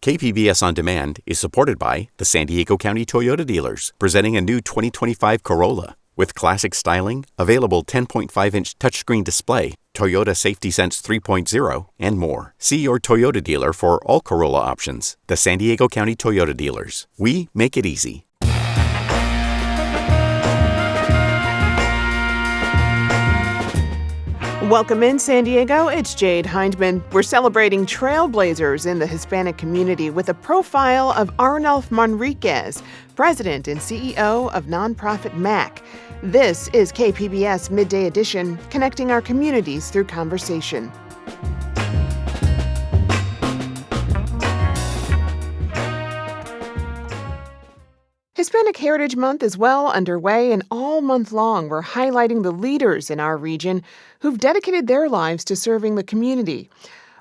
KPBS On Demand is supported by the San Diego County Toyota dealers, presenting a new 2025 Corolla. With classic styling, available 10.5-inch touchscreen display, Toyota Safety Sense 3.0, and more. See your Toyota dealer for all Corolla options. The San Diego County Toyota dealers. We make it easy. Welcome in, San Diego. It's Jade Hindman. We're celebrating trailblazers in the Hispanic community with a profile of Arnulfo Manriquez, president and CEO of nonprofit MAAC. This is KPBS Midday Edition, connecting our communities through conversation. Hispanic Heritage Month is well underway, and all month long we're highlighting the leaders in our region who've dedicated their lives to serving the community.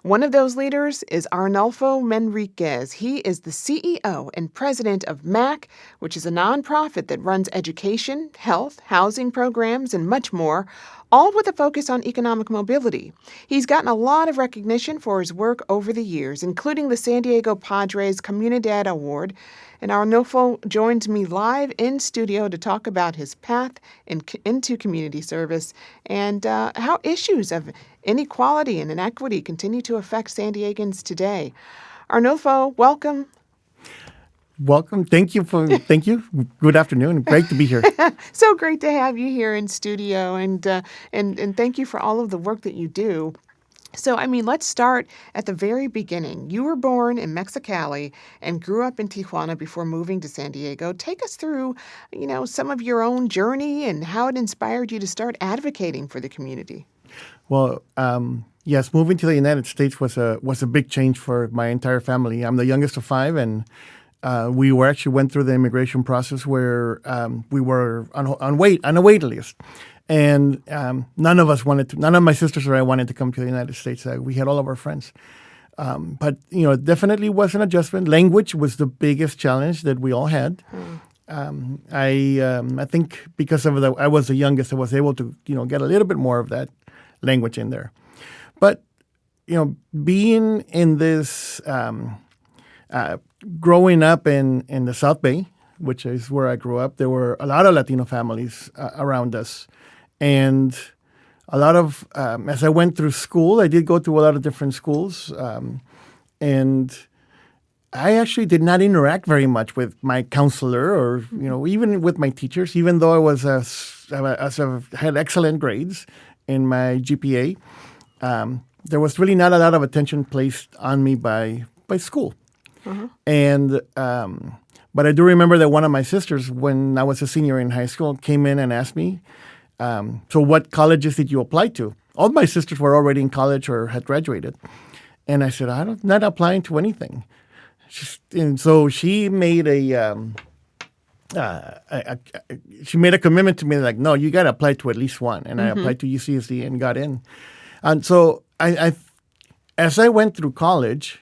One of those leaders is Arnulfo Manriquez. He is the CEO and president of MAAC, which is a nonprofit that runs education, health, housing programs, and much more, all with a focus on economic mobility. He's gotten a lot of recognition for his work over the years, including the San Diego Padres Communidad Award. And Arnulfo joins me live in studio to talk about his path into community service and how issues of inequality and inequity continue to affect San Diegans today. Arnulfo, welcome. Welcome. Thank you. Good afternoon. Great to be here. So great to have you here in studio, and thank you for all of the work that you do. So, let's start at the very beginning. You were born in Mexicali and grew up in Tijuana before moving to San Diego. Take us through, some of your own journey and how it inspired you to start advocating for the community. Well, yes, moving to the United States was a big change for my entire family. I'm the youngest of five, and we went through the immigration process where we were on a wait list. And none of my sisters or I wanted to come to the United States. We had all of our friends. But, it definitely was an adjustment. Language was the biggest challenge that we all had. I think because of I was the youngest, I was able to, get a little bit more of that language in there. But, being in this, growing up in the South Bay, which is where I grew up, there were a lot of Latino families around us. And a lot of, as I went through school, I did go to a lot of different schools. And I actually did not interact very much with my counselor or, even with my teachers, even though I had excellent grades in my GPA. There was really not a lot of attention placed on me by school. Uh-huh. And but I do remember that one of my sisters, when I was a senior in high school, came in and asked me, so what colleges did you apply to? All my sisters were already in college or had graduated. And I said, I'm not applying to anything. And so she made she made a commitment to me, like, no, you got to apply to at least one. And I applied to UCSD and got in. And so as I went through college,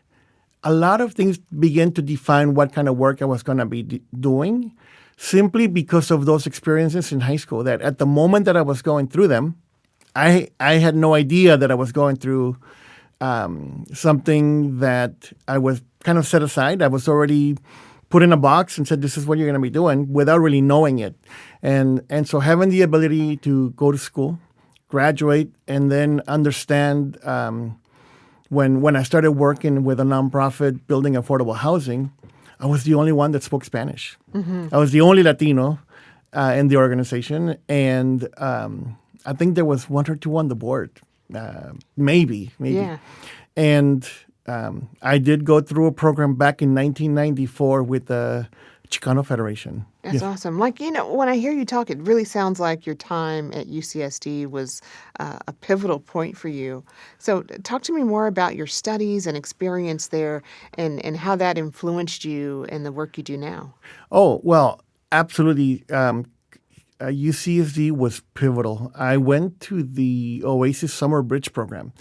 a lot of things began to define what kind of work I was going to be doing, simply because of those experiences in high school, that at the moment that I was going through them, I had no idea that I was going through something that I was kind of set aside. I was already put in a box and said, this is what you're going to be doing, without really knowing it. And so having the ability to go to school, graduate, and then understand when I started working with a nonprofit building affordable housing, I was the only one that spoke Spanish. Mm-hmm. I was the only Latino in the organization, and I think there was one or two on the board, maybe. Yeah. And I did go through a program back in 1994 with the Chicano Federation. That's awesome. When I hear you talk, it really sounds like your time at UCSD was a pivotal point for you. So talk to me more about your studies and experience there and how that influenced you in the work you do now. Oh, well, absolutely. UCSD was pivotal. I went to the Oasis Summer Bridge program,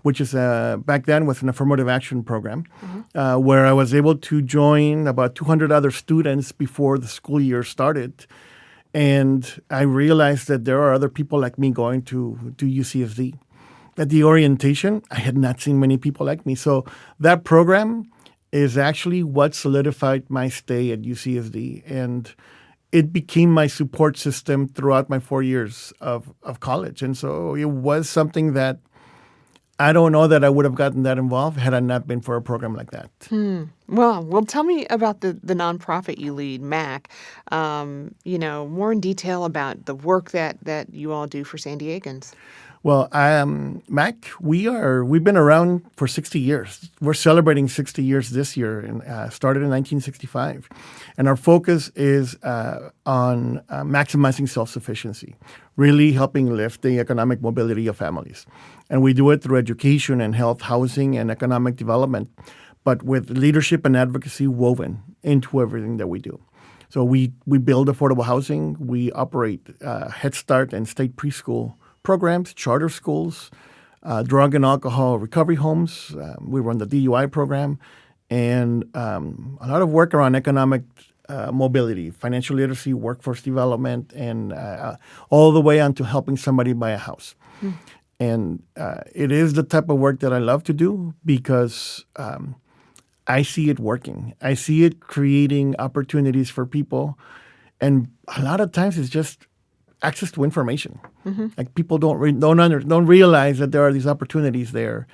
which is back then was an affirmative action program, where I was able to join about 200 other students before the school year started. And I realized that there are other people like me going to UCSD. At the orientation, I had not seen many people like me. So that program is actually what solidified my stay at UCSD. And it became my support system throughout my 4 years of college. And so it was something that I don't know that I would have gotten that involved had I not been for a program like that. Well, tell me about the nonprofit you lead, MAAC. More in detail about the work that you all do for San Diegans. Well, MAAC, we've been around for 60 years. We're celebrating 60 years this year, and started in 1965. And our focus is on maximizing self-sufficiency, really helping lift the economic mobility of families. And we do it through education and health, housing, and economic development, but with leadership and advocacy woven into everything that we do. So we build affordable housing. We operate Head Start and state preschool programs, charter schools, drug and alcohol recovery homes. We run the DUI program, and a lot of work around economic mobility, financial literacy, workforce development, and all the way on to helping somebody buy a house. And it is the type of work that I love to do because I see it working. I see it creating opportunities for people. And a lot of times it's just access to information. Like people don't realize that there are these opportunities there.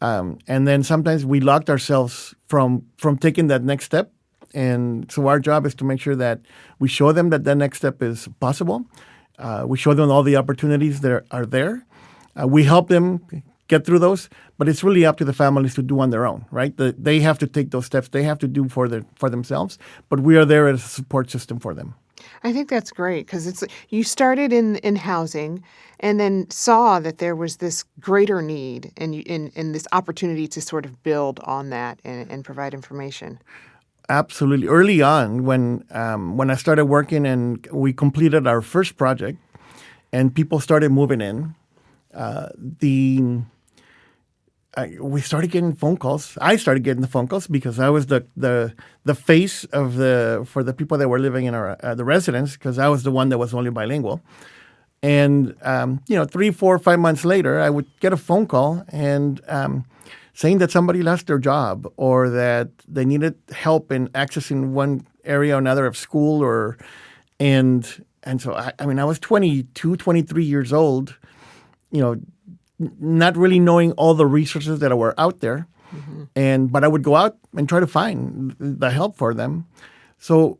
And then sometimes we locked ourselves from taking that next step. And so our job is to make sure that we show them that next step is possible. We show them all the opportunities that are there. We help them get through those, but it's really up to the families to do on their own, right? They have to take those steps. They have to do for themselves, but we are there as a support system for them. I think that's great because you started in housing and then saw that there was this greater need and this opportunity to sort of build on that and provide information. Absolutely. Early on, when I started working and we completed our first project and people started moving in, we started getting phone calls. I started getting the phone calls because I was the face for the people that were living in our the residence, because I was the one that was only bilingual. And 3, 4, 5 months later, I would get a phone call and saying that somebody lost their job or that they needed help in accessing one area or another of school and so I was 22, 23 years old, not really knowing all the resources that were out there. But I would go out and try to find the help for them. So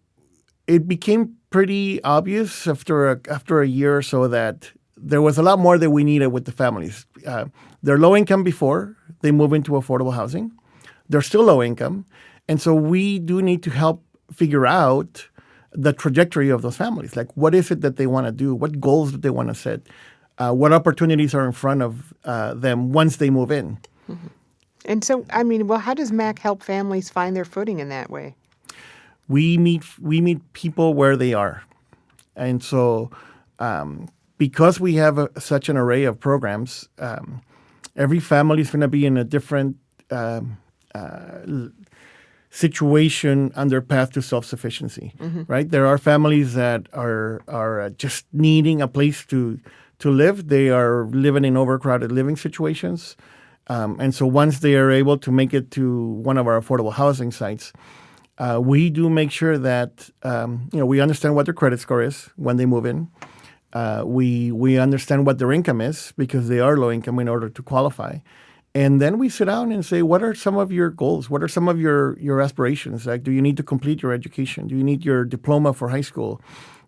it became pretty obvious after a year or so that there was a lot more that we needed with the families. They're low income before they move into affordable housing. They're still low income. And so we do need to help figure out the trajectory of those families. Like, what is it that they want to do? What goals do they want to set? What opportunities are in front of them once they move in? And so, how does MAAC help families find their footing in that way? We meet people where they are. And so because we have such an array of programs, every family is going to be in a different situation on their path to self-sufficiency, right? There are families that are just needing a place to live. They are living in overcrowded living situations. And so once they are able to make it to one of our affordable housing sites, we do make sure that we understand what their credit score is when they move in. We understand what their income is because they are low income in order to qualify. And then we sit down and say, what are some of your goals? What are some of your aspirations? Like, do you need to complete your education? Do you need your diploma for high school?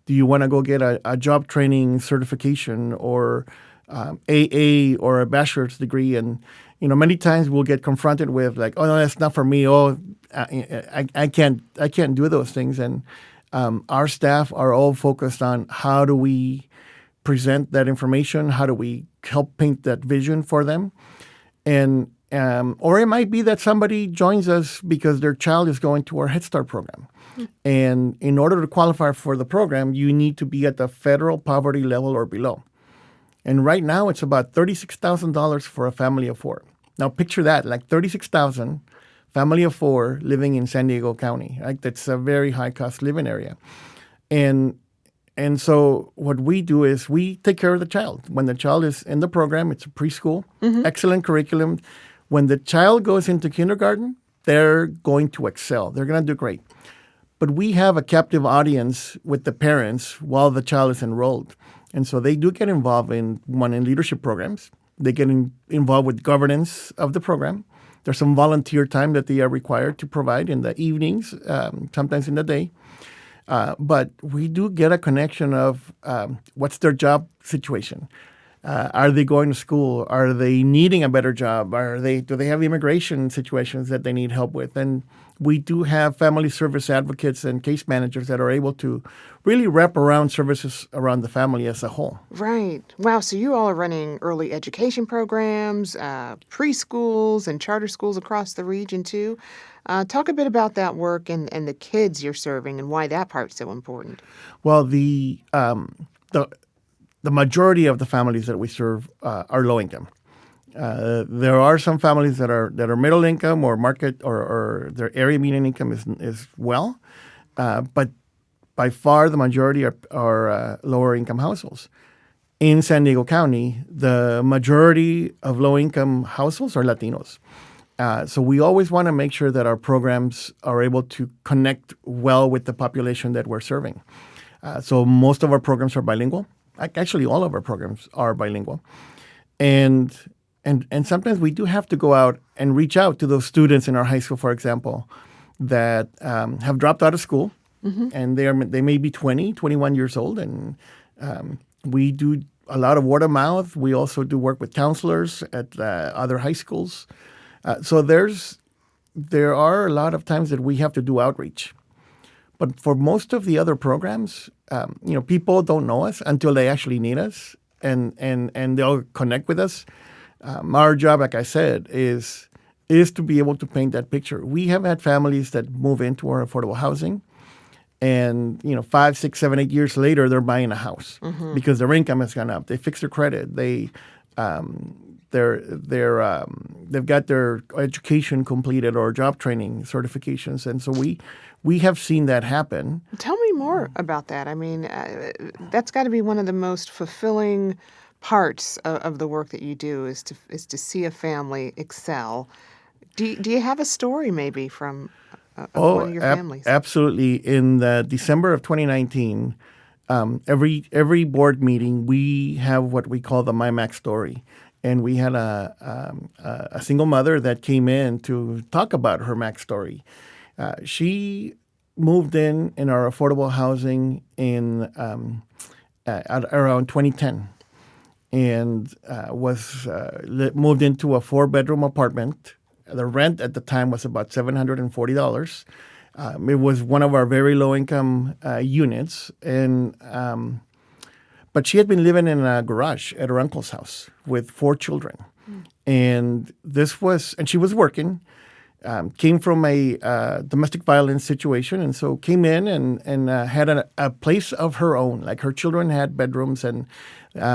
Do you want to go get a job training certification or AA or a bachelor's degree? And, many times we'll get confronted with like, oh, no, that's not for me. Oh, I can't do those things. And our staff are all focused on how do we present that information? How do we help paint that vision for them? And or it might be that somebody joins us because their child is going to our Head Start program. And in order to qualify for the program, you need to be at the federal poverty level or below. And right now, it's about $36,000 for a family of 4. Now, picture that, like $36,000, family of 4 living in San Diego County. Right? That's a very high-cost living area. And so what we do is we take care of the child. When the child is in the program, it's a preschool, excellent curriculum. When the child goes into kindergarten, they're going to excel. They're going to do great. But we have a captive audience with the parents while the child is enrolled. And so they do get involved in leadership programs. They get involved with governance of the program. There's some volunteer time that they are required to provide in the evenings, sometimes in the day. But we do get a connection of what's their job situation. Are they going to school? Are they needing a better job? Do they have immigration situations that they need help with? And we do have family service advocates and case managers that are able to really wrap around services around the family as a whole. Right. Wow. So you all are running early education programs, preschools, and charter schools across the region, too. Talk a bit about that work and the kids you're serving and why that part's so important. Well, the majority of the families that we serve are low income. There are some families that are middle income or market or their area median income is well, but by far the majority are lower income households. In San Diego County, the majority of low income households are Latinos. So we always want to make sure that our programs are able to connect well with the population that we're serving. So most of our programs are bilingual. Actually, all of our programs are bilingual. And sometimes we do have to go out and reach out to those students in our high school, for example, that have dropped out of school. Mm-hmm. And they may be 20, 21 years old. And we do a lot of word of mouth. We also do work with counselors at other high schools. So there are a lot of times that we have to do outreach. But for most of the other programs, people don't know us until they actually need us, and they'll connect with us. Our job, like I said, is to be able to paint that picture. We have had families that move into our affordable housing, and 5, 6, 7, 8 years later, they're buying a house because their income has gone up. They fix their credit. They've got their education completed or job training certifications, and so we have seen that happen. Tell me more about that. I mean, that's got to be one of the most fulfilling parts of the work that you do is to see a family excel. Do you have a story maybe from one of your families? Absolutely. In December of 2019, every board meeting we have what we call the MAAC story. And we had a single mother that came in to talk about her MAAC story. She moved in our affordable housing in at around 2010, and moved into a 4-bedroom apartment. The rent at the time was about $740. It was one of our very low income units, but she had been living in a garage at her uncle's house with 4 children. And she was working, came from a domestic violence situation. And so came in and had a place of her own. Like her children had bedrooms, and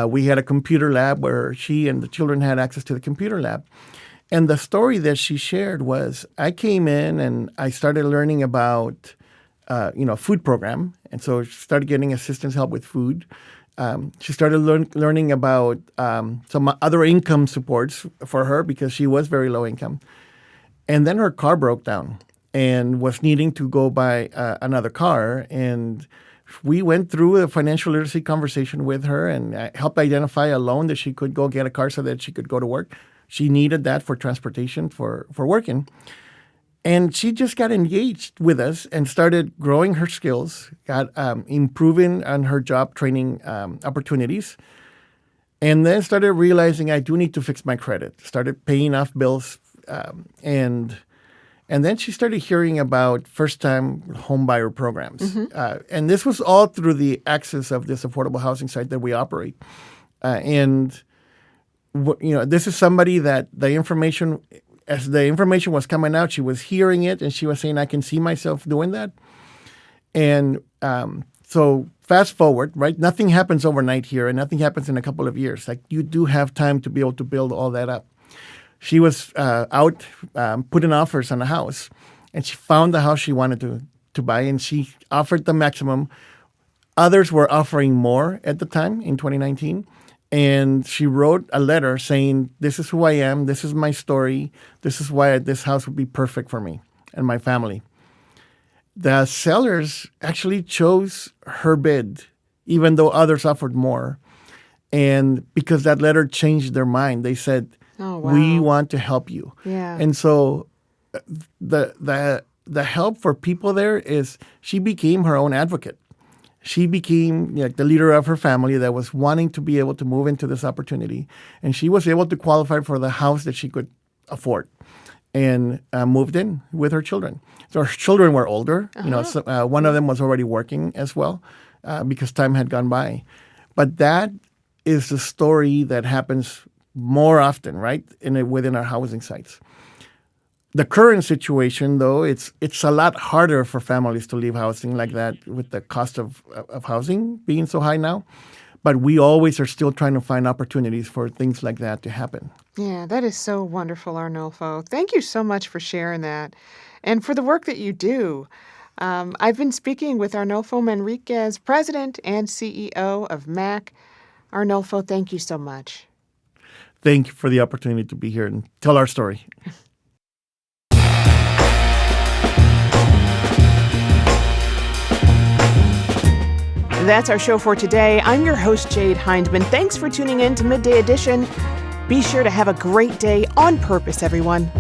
we had a computer lab where she and the children had access to the computer lab. And the story that she shared was, I came in and I started learning about, food program. And so she started getting assistance help with food. She started learning about some other income supports for her because she was very low income. And then her car broke down and was needing to go buy another car. And we went through a financial literacy conversation with her and helped identify a loan that she could go get a car so that she could go to work. She needed that for transportation for working. And she just got engaged with us and started growing her skills, got improving on her job training opportunities, and then started realizing I do need to fix my credit, started paying off bills, and then she started hearing about first-time home buyer programs. And this was all through the access of this affordable housing site that we operate. This is somebody that as the information was coming out, she was hearing it, and she was saying, I can see myself doing that. And so fast forward, right? Nothing happens overnight here, and nothing happens in a couple of years. Like, you do have time to be able to build all that up. She was out putting offers on a house, and she found the house she wanted to buy, and she offered the maximum. Others were offering more at the time in 2019. And she wrote a letter saying, this is who I am, this is my story, this is why this house would be perfect for me and my family. The sellers actually chose her bid, even though others offered more. And because that letter changed their mind, they said, Oh, wow. we want to help you. Yeah. And so the help for people there is she became her own advocate. She became the leader of her family that was wanting to be able to move into this opportunity. And she was able to qualify for the house that she could afford and moved in with her children. So her children were older. So, one of them was already working as well because time had gone by. But that is the story that happens more often, right, within our housing sites. The current situation, though, it's a lot harder for families to leave housing like that with the cost of housing being so high now. But we always are still trying to find opportunities for things like that to happen. Yeah, that is so wonderful, Arnulfo. Thank you so much for sharing that and for the work that you do. I've been speaking with Arnulfo Manriquez, President and CEO of MAAC. Arnulfo, thank you so much. Thank you for the opportunity to be here and tell our story. That's our show for today. I'm your host, Jade Hindman. Thanks for tuning in to Midday Edition. Be sure to have a great day on purpose, everyone.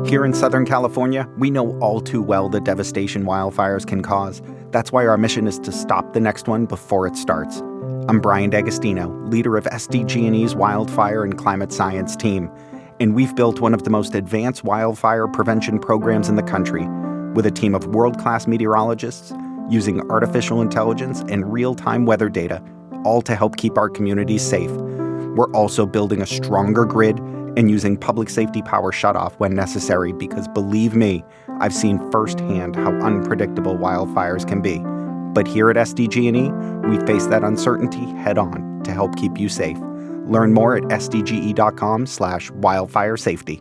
Here in Southern California, we know all too well the devastation wildfires can cause. That's why our mission is to stop the next one before it starts. I'm Brian D'Agostino, leader of SDG&E's Wildfire and Climate Science team, and we've built one of the most advanced wildfire prevention programs in the country, with a team of world-class meteorologists using artificial intelligence and real-time weather data, all to help keep our communities safe. We're also building a stronger grid and using public safety power shutoff when necessary because, believe me, I've seen firsthand how unpredictable wildfires can be. But here at SDG&E, we face that uncertainty head-on to help keep you safe. Learn more at sdge.com/wildfire safety.